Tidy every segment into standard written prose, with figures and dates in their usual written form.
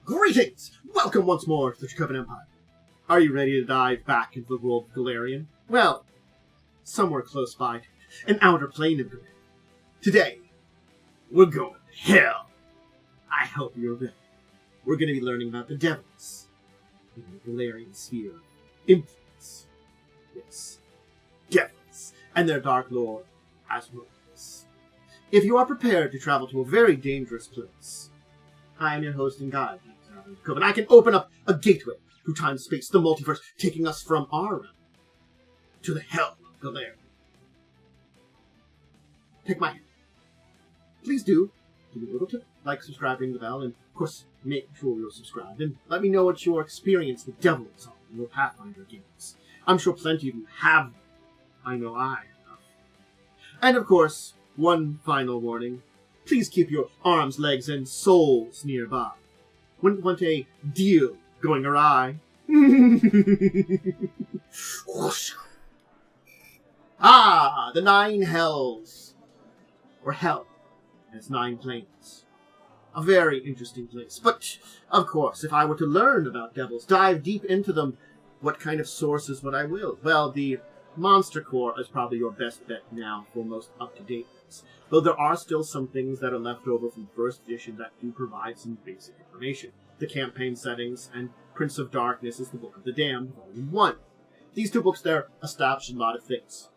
Greetings! Welcome once more to the Dracovin Empire. Are you ready to dive back into the world of Golarion? Well, somewhere close by, an outer plane of Golarion. Today, we're going to hell. I hope you're ready. We're going to be learning about the devils in the Golarion sphere of influence. Yes, devils, and their dark lord, Asmodeus. If you are prepared to travel to a very dangerous place, I am your host and guide, and I can open up a gateway through time, space, the multiverse, taking us from our realm to the hell of Golarion. Take my hand. Please do give me a little tip, like, subscribe, ring the bell, and of course, make sure you're subscribed, and let me know what your experience with devils are in your Pathfinder games. I'm sure plenty of you have. I know I have. And of course, one final warning. Please keep your arms, legs, and souls nearby. Wouldn't want a deal going awry. Ah, the 9 hells. Or hell, and its 9 planes. A very interesting place. But, of course, if I were to learn about devils, dive deep into them, what kind of sources would I will? Well, the Monster Core is probably your best bet now for most up-to-date ones. Though there are still some things that are left over from first edition that do provide some basic information. The campaign settings and Prince of Darkness is the Book of the Damned, Volume 1. These 2 books there establish a lot of things.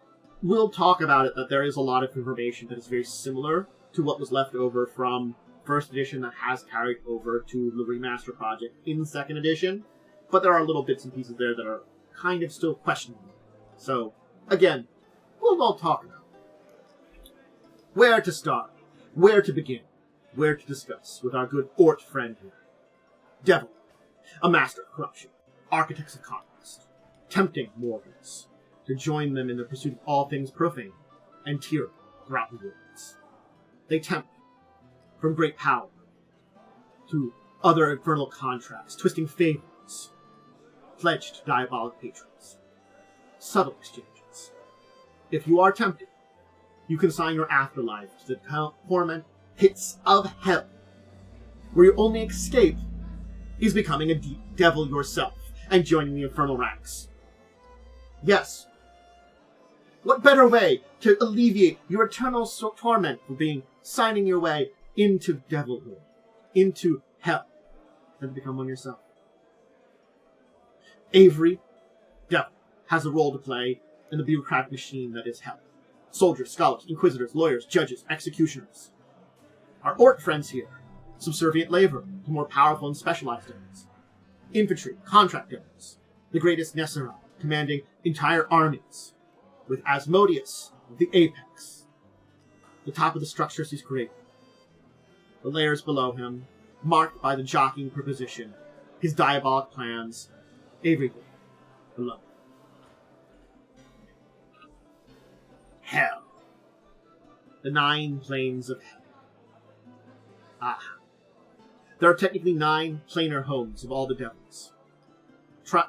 We'll talk about it that there is a lot of information that is very similar to what was left over from first edition that has carried over to the remaster project in second edition, but there are little bits and pieces there that are kind of still questionable. So, again, we'll all talk about it. Where to start, where to begin, where to discuss with our good Ort friend here. Devil, a master of corruption, architects of conquest, tempting mortals to join them in the pursuit of all things profane and tyranny throughout the worlds. They tempt from great power to other infernal contracts, twisting favors, pledged diabolic patrons, subtle exchanges. If you are tempted, you consign your afterlife to the torment pits of hell, where your only escape is becoming a devil yourself and joining the infernal ranks. Yes. What better way to alleviate your eternal torment for signing your way into devilhood, into hell, than to become one yourself? Avery, devil, has a role to play in the bureaucratic machine that is hell. Soldiers, scholars, inquisitors, lawyers, judges, executioners. Our Ort friends here, subservient labor to more powerful and specialized devils. Infantry, contract devils, the greatest Nesseron, commanding entire armies, with Asmodeus, the apex, the top of the structures he's created. The layers below him, marked by the jockeying for position, his diabolic plans, everything below. Hell. The 9 planes of hell. Ah. There are technically 9 planar homes of all the devils.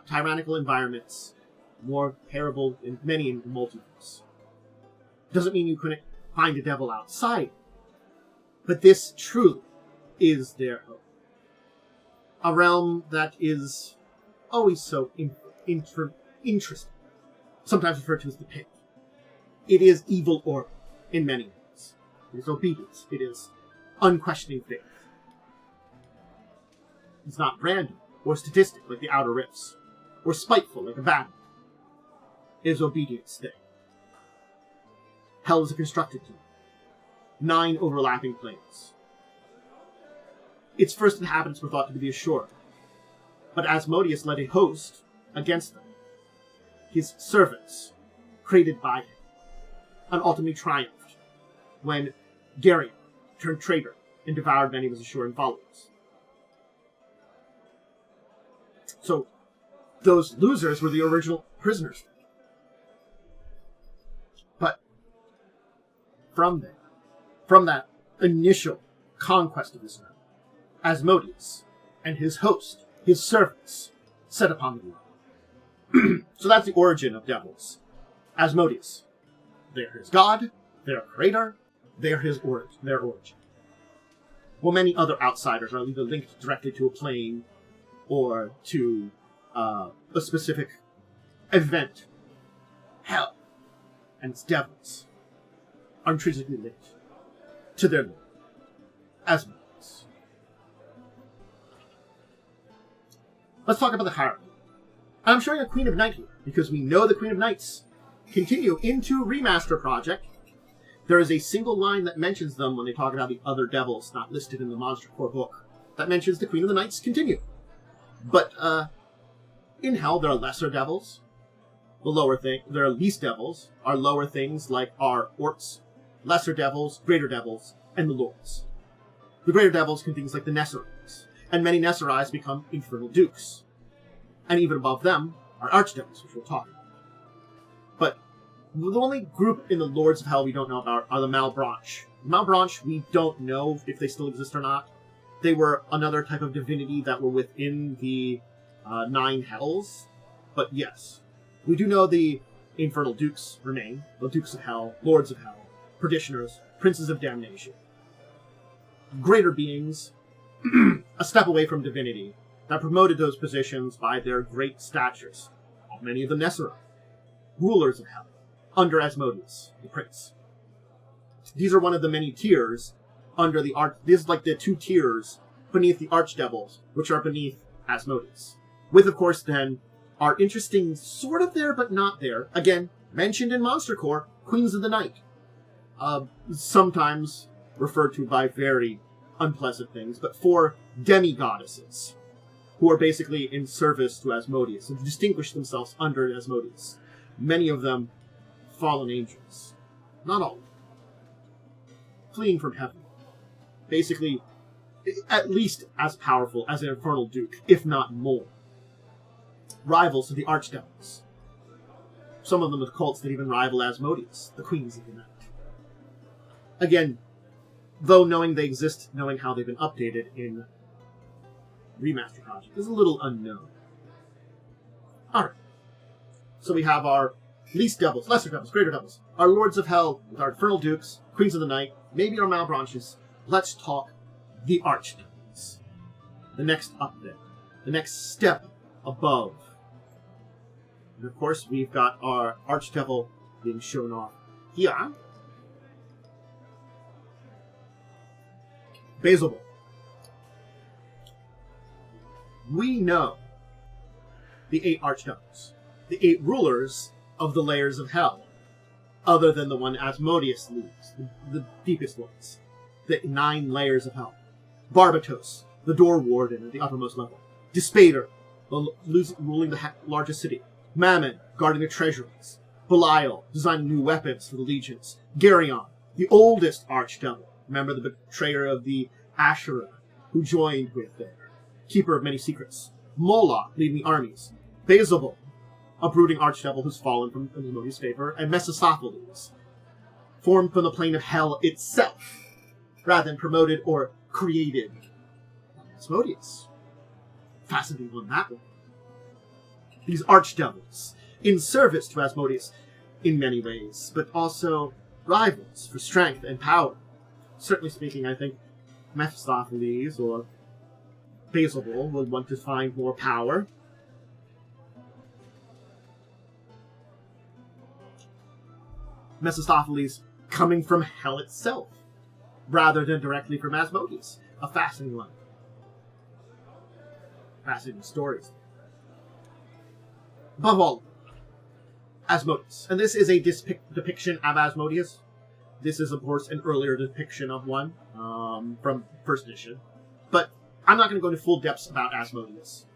Tyrannical environments, more terrible in many in the multiverse. Doesn't mean you couldn't find a devil outside, but this truly is their home. A realm that is always so interesting, sometimes referred to as the pit. It is evil order in many ways. It is obedience. It is unquestioning faith. It's not random or statistic like the Outer Rifts, or spiteful like a battle. It is obedience thing. Hell is a constructed team. 9 overlapping planes. Its first inhabitants were thought to be the Ashura, but Asmodeus led a host against them. His servants, created by him, and ultimately triumphed when Golarion turned traitor and devoured many of his Ashuran followers. So, those losers were the original prisoners. But from that initial conquest of this realm, Asmodeus and his host, his servants, set upon the world. So that's the origin of devils. Asmodeus. They're his god, their creator, they're their origin. while many other outsiders are either linked directly to a plane or to a specific event. Hell and its devils are intrinsically linked to their lord, Asmodeus. Let's talk about the hierarchy. I'm showing a Queen of Night here, because we know the Queen of Knights continue into Remaster Project. There is a single line that mentions them when they talk about the other devils not listed in the Monster Core book that mentions the Queen of the Knights continue. But in Hell, there are lesser devils. There are least devils. Our lower things like our orcs, lesser devils, greater devils, and the lords. The greater devils can things like the Nesserais, and many Nesserais become infernal dukes. And even above them are archdevils, which we'll talk about. But the only group in the Lords of Hell we don't know about are the Malbranche. Malbranche, we don't know if they still exist or not. They were another type of divinity that were within the 9 Hells. But yes, we do know the Infernal Dukes remain, the Dukes of Hell, Lords of Hell, Perditioners, Princes of Damnation. Greater beings, a step away from divinity, that promoted those positions by their great statures. Many of the Nesserai, rulers of Hell, under Asmodeus, the Prince. These are one of the many tiers under the These is like the 2 tiers beneath the Archdevils, which are beneath Asmodeus. With, of course, then, our interesting sort of there but not there, again, mentioned in Monster Core, Queens of the Night. Sometimes referred to by very unpleasant things, but 4 demi-goddesses, who are basically in service to Asmodeus, and distinguish themselves under Asmodeus. Many of them fallen angels. Not all. Fleeing from heaven. Basically, at least as powerful as an Infernal Duke, if not more. Rivals to the Archdevils. Some of them with cults that even rival Asmodeus, the Queens of the Night. Again, though knowing they exist, knowing how they've been updated in Remaster Project is a little unknown. Alright. So we have our least devils, lesser devils, greater devils, our Lords of Hell with our Infernal Dukes, Queens of the Night, maybe our Malbranches. Let's talk the Archdevils. The next up there. The next step above. And of course, we've got our Archdevil being shown off here. Paizo. We know the 8 Archdevils, the 8 rulers of the layers of Hell, other than the one Asmodeus leads, the deepest ones, the 9 layers of Hell. Barbatos, the Door Warden at the uppermost level. Dispater, ruling the largest city. Mammon, guarding the treasuries. Belial, designing new weapons for the legions. Golarion, the oldest Archdevil, remember the betrayer of the Asherah, who joined with there. Keeper of many secrets. Moloch, leading the armies. Paizo, a brooding archdevil who's fallen from Asmodeus' favor. And Mephistopheles, formed from the plane of Hell itself, rather than promoted or created by Asmodeus. Fascinating on that one. These archdevils, in service to Asmodeus in many ways, but also rivals for strength and power. Certainly speaking, I think Mephistopheles or Paizo would want to find more power. Mephistopheles coming from Hell itself, rather than directly from Asmodeus. A fascinating one. Fascinating stories. Above all, Asmodeus. And this is a depiction of Asmodeus. This is, of course, an earlier depiction of one from first edition. But I'm not going to go into full depths about Asmodeus.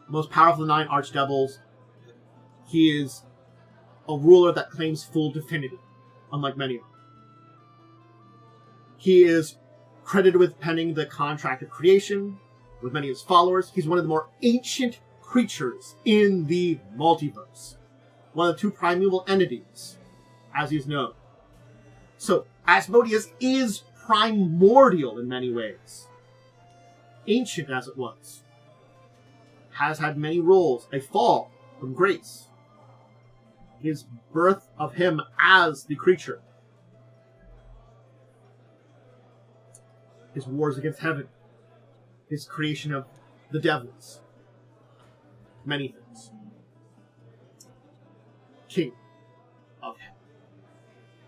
Most powerful of the 9 Archdevils. He is a ruler that claims full divinity, unlike many of them. He is credited with penning the contract of creation with many of his followers. He's one of the more ancient creatures in the multiverse. One of the 2 primeval entities, as he's known. So, Asmodeus is primordial in many ways. Ancient as it was. Has had many roles, a fall from grace. His birth of him as the creature. his wars against heaven, his creation of the devils, many things. King of hell,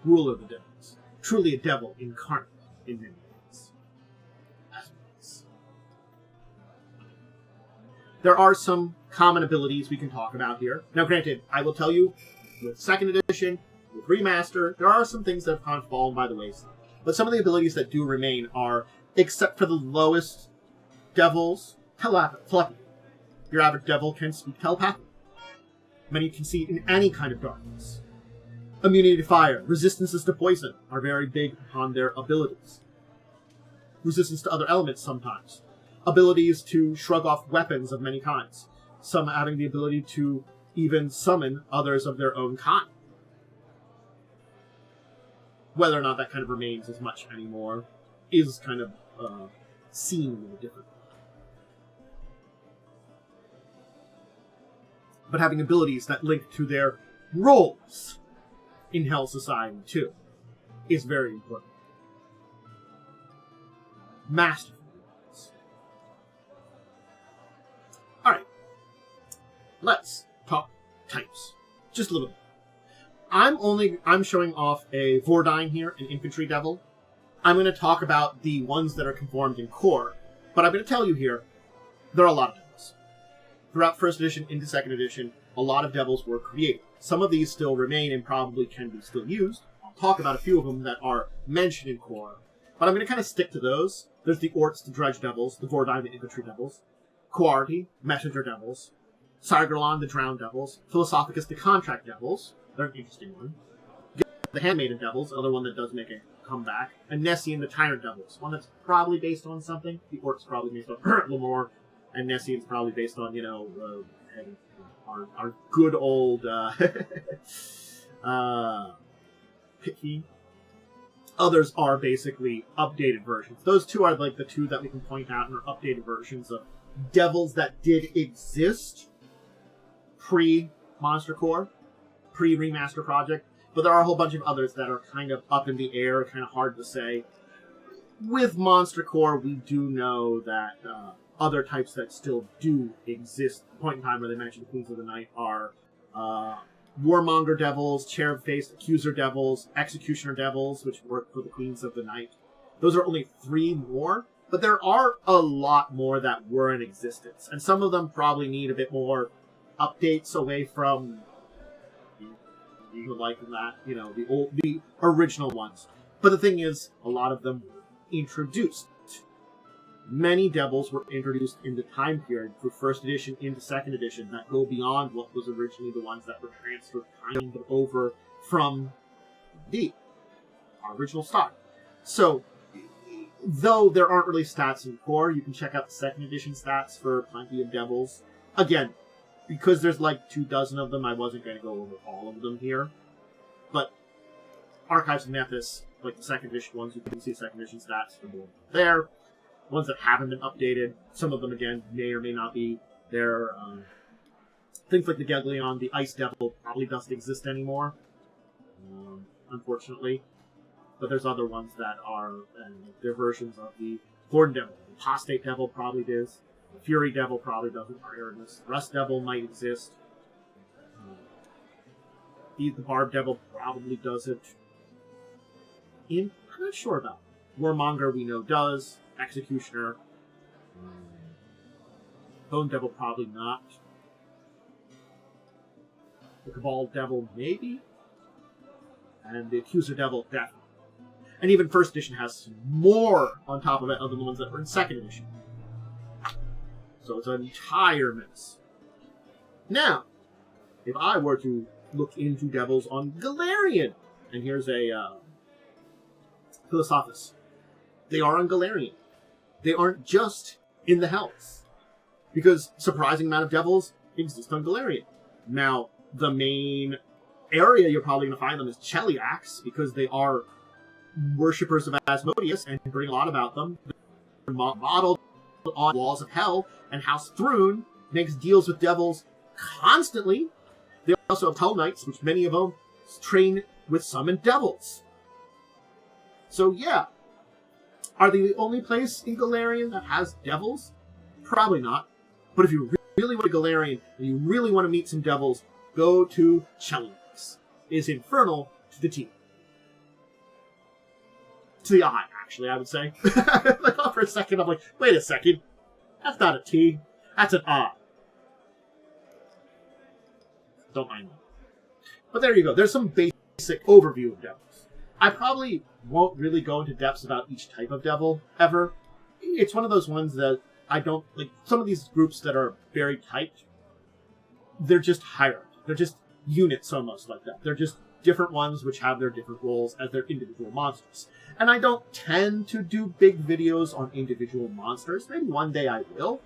ruler of the devils, truly a devil incarnate in many ways. Asmodeus. There are some common abilities we can talk about here. Now granted, I will tell you, with 2nd edition, with Remaster, there are some things that have kind of fallen by the wayside. But some of the abilities that do remain are, except for the lowest devils, telepathy. Your average devil can speak telepathy. Many can see in any kind of darkness. Immunity to fire, resistances to poison are very big upon their abilities. Resistance to other elements sometimes. Abilities to shrug off weapons of many kinds. Some having the ability to even summon others of their own kind. Whether or not that kind of remains as much anymore is kind of seen a little different. But having abilities that link to their roles in Hell Society, too, is very important. Masterful roles. Alright. Let's talk types. Just a little bit. I'm showing off a Vordine here, an infantry devil. I'm going to talk about the ones that are conformed in core, but I'm going to tell you here, there are a lot of devils. Throughout 1st edition into 2nd edition, a lot of devils were created. Some of these still remain and probably can be still used. I'll talk about a few of them that are mentioned in core, but I'm going to kind of stick to those. There's the Orts, the Dredge Devils, the Vordine, the Infantry Devils, Quarty, Messenger Devils, Sargolon, the Drowned Devils, Philosophicus, the Contract Devils. They're an interesting one. The Handmaiden Devils, another one that does make a comeback. And Nessian, the Tyrant Devils, one that's probably based on something. The Orc's probably based on Lamore, and Nessian's probably based on, our good old Pithy. Others are basically updated versions. Those two are like the two that we can point out and are updated versions of devils that did exist pre-Monster Core, pre-Remaster Project, but there are a whole bunch of others that are kind of up in the air, kind of hard to say. With Monster Core, we do know that other types that still do exist. At the point in time where they mentioned the Queens of the Night are Warmonger Devils, Cherub-Faced Accuser Devils, Executioner Devils, which work for the Queens of the Night. Those are only 3 more, but there are a lot more that were in existence, and some of them probably need a bit more updates away from you would like that, the original ones. But the thing is, a lot of them were introduced. Many devils were introduced in the time period through 1st edition into 2nd edition that go beyond what was originally the ones that were transferred kind of over from our original stock. So, though there aren't really stats in core, you can check out the 2nd edition stats for plenty of devils. Again, because there's like 24 of them, I wasn't going to go over all of them here. But Archives of Nephis, like the 2nd edition ones, you can see 2nd edition stats for them there. Ones that haven't been updated, some of them, again, may or may not be there. Things like the Golarion, the Ice Devil, probably doesn't exist anymore, unfortunately. But there's other ones that are, they're versions of the Thorn Devil. The Apostate Devil probably does. The Fury Devil probably doesn't. The Rust Devil might exist. The Barb Devil probably doesn't. I'm not sure about it. Warmonger we know does. Executioner. Bone Devil probably not. The Cabal Devil maybe. And the Accuser Devil definitely. And even 1st edition has more on top of it other than the ones that were in 2nd edition. So it's an entire mess. Now, if I were to look into devils on Golarion, and here's a Philosophus. They are on Golarion. They aren't just in the Hells. Because surprising amount of devils exist on Golarion. Now, the main area you're probably going to find them is Cheliax, because they are worshippers of Asmodeus and bring a lot about them. They're modeled on Walls of Hell, and House Thrune makes deals with devils constantly. They also have Hell Knights, which many of them train with summoned devils. So yeah, Are they the only place in Golarion that has devils? Probably not. But if you really want a Golarion and you really want to meet some devils, go to Cheliax. It is infernal to the T. To the eye, actually, I would say. I thought for a second, I'm like, wait a second. That's not a T. That's an I. Don't mind me. But there you go. There's some basic overview of devils. I probably won't really go into depths about each type of devil, ever. It's one of those ones that I don't... Like, some of these groups that are very typed, they're just hierarchy. They're just units almost like that. They're just different ones which have their different roles as their individual monsters. And I don't tend to do big videos on individual monsters. Maybe one day I will.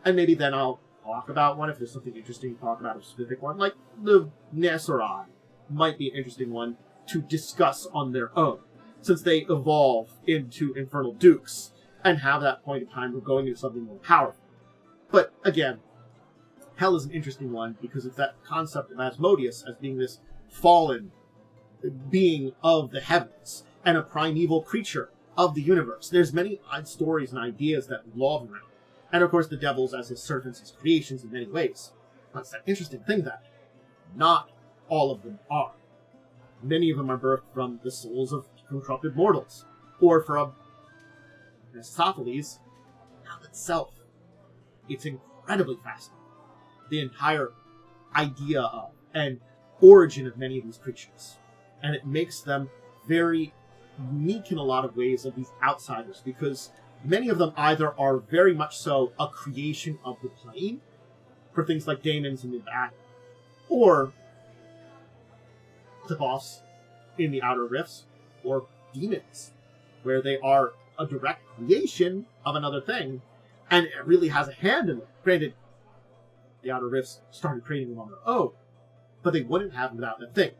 And maybe then I'll talk about one if there's something interesting to talk about, a specific one. Like the Nesserai might be an interesting one to discuss on their own, since they evolve into Infernal Dukes and have that point of time of going into something more powerful. But again, Hell is an interesting one because it's that concept of Asmodeus as being this fallen being of the heavens and a primeval creature of the universe. There's many stories and ideas that revolve around. And of course the devils as his servants, his creations in many ways. That's that interesting thing that not all of them are. Many of them are birthed from the souls of corrupted mortals, or from Mephistopheles, hell itself. It's incredibly fascinating. The entire idea of and origin of many of these creatures. And it makes them very unique in a lot of ways of these outsiders, because many of them either are very much so a creation of the plane, for things like daemons in the back, or the boss in the Outer Rifts, or demons, where they are a direct creation of another thing, and it really has a hand in it. Granted, the Outer Rifts started creating them on their own, but they wouldn't have them without that thing.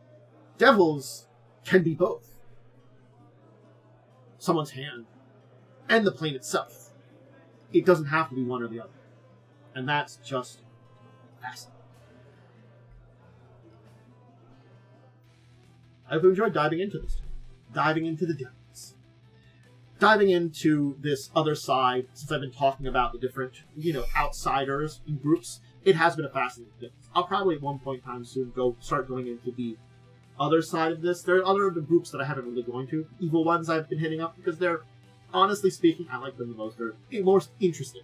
Devils can be both. Someone's hand and the plane itself. It doesn't have to be one or the other. And that's just fascinating. I hope you enjoyed diving into this. Diving into the devils. Diving into this other side, since I've been talking about the different, outsiders and groups, it has been a fascinating thing. I'll probably at one point in time soon start going into the other side of this. There are other groups that I haven't really gone to. Evil ones I've been hitting up because they're, honestly speaking, I like them the most. They're most interesting.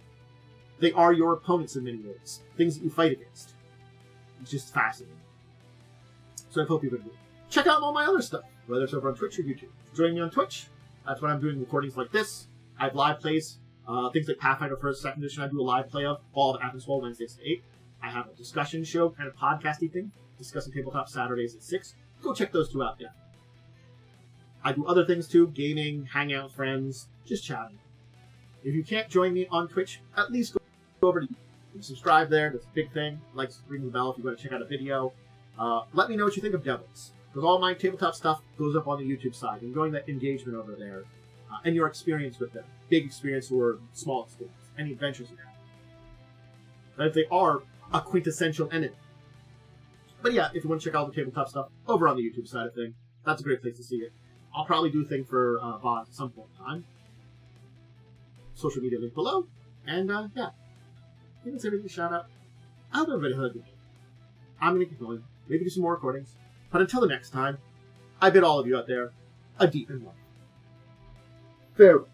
They are your opponents in many ways. Things that you fight against. It's just fascinating. So I hope you've enjoyed. Check out all my other stuff, whether it's over on Twitch or YouTube. Join me on Twitch. That's when I'm doing recordings like this. I have live plays. Things like Pathfinder 1st, 2nd edition I do a live play of. All of Athenswall Wednesdays at 8. I have a discussion show, kind of podcasty thing. Discussing tabletop Saturdays at 6. Go check those two out, yeah. I do other things too. Gaming, hang out with friends, just chatting. If you can't join me on Twitch, at least go over to YouTube. Subscribe there. That's a big thing. Like, ring the bell if you want to check out a video. Let me know what you think of Devils. Because all my tabletop stuff goes up on the YouTube side. Enjoying that engagement over there. And your experience with them. Big experience or small experience. Any adventures you have. But they are a quintessential enemy. But yeah, if you want to check out the tabletop stuff over on the YouTube side of things, that's a great place to see it. I'll probably do a thing for VOD at some point in time. Social media link below. And yeah. Give us everything a shout out. I hope everybody had a good day. I'm going to keep going. Maybe do some more recordings. But until the next time, I bid all of you out there a deep and wonderful farewell.